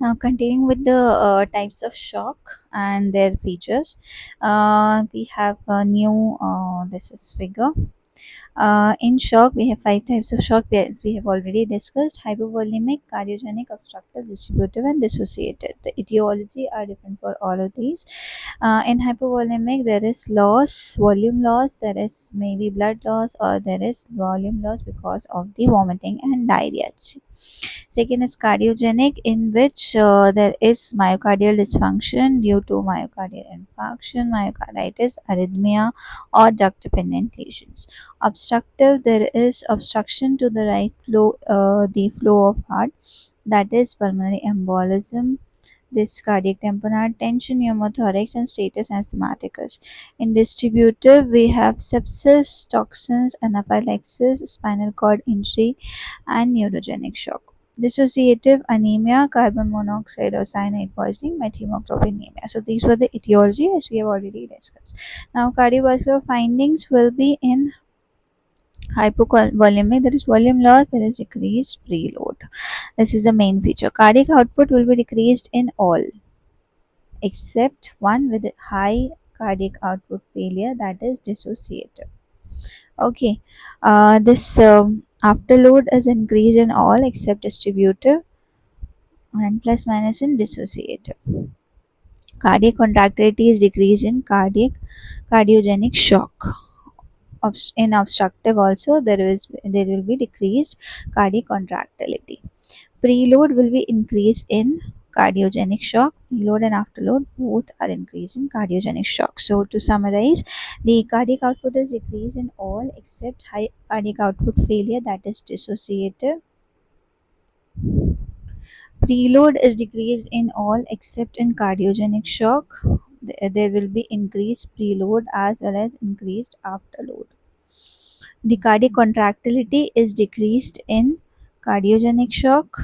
Now, continuing with the types of shock and their features, we have a new this is figure. In shock, we have 5 types of shock, as we have already discussed: hypovolemic, cardiogenic, obstructive, distributive, and dissociated. The etiology are different for all of these. In hypovolemic, there is volume loss, there is maybe blood loss, or there is volume loss because of the vomiting and diarrhea. Second is cardiogenic, in which there is myocardial dysfunction due to myocardial infarction, myocarditis, arrhythmia, or duct dependent lesions. Obstructive, there is obstruction to the right flow, the flow of heart, that is pulmonary embolism, this cardiac tamponade, tension, pneumothorax, and status asthmaticus. In distributive, we have sepsis, toxins, anaphylaxis, spinal cord injury, and neurogenic shock. Dissociative, anemia, carbon monoxide or cyanide poisoning, methemoglobinemia. So these were the etiology, as we have already discussed. Now cardiovascular findings will be in hypovolemic, there is volume loss, there is decreased preload. This is the main feature. Cardiac output will be decreased in all except one with high cardiac output failure, that is dissociative. Okay, this afterload is increased in all except distributive and plus minus in dissociative. Cardiac contractility is decreased in cardiogenic shock. In obstructive also there will be decreased cardiac contractility. Preload will be increased in cardiogenic shock. Preload and afterload both are increased in cardiogenic shock. So to summarize, the cardiac output is decreased in all except high cardiac output failure, that is dissociative. Preload is decreased in all except in cardiogenic shock. There will be increased preload as well as increased afterload. The cardiac contractility is decreased in cardiogenic shock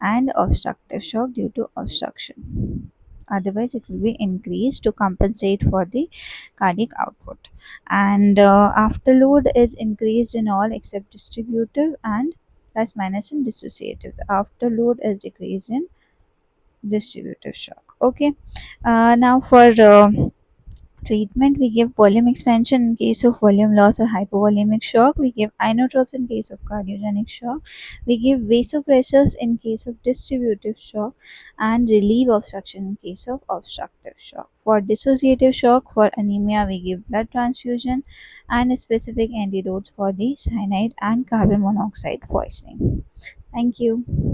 and obstructive shock due to obstruction. Otherwise, it will be increased to compensate for the cardiac output. And afterload is increased in all except distributive and plus minus in dissociative. The afterload is decreased in distributive shock. Okay. Now for treatment, we give volume expansion in case of volume loss or hypovolemic shock. We give inotropes in case of cardiogenic shock. We give vasopressors in case of distributive shock, and relieve obstruction in case of obstructive shock. For dissociative shock, for anemia, we give blood transfusion and specific antidotes for the cyanide and carbon monoxide poisoning. Thank you.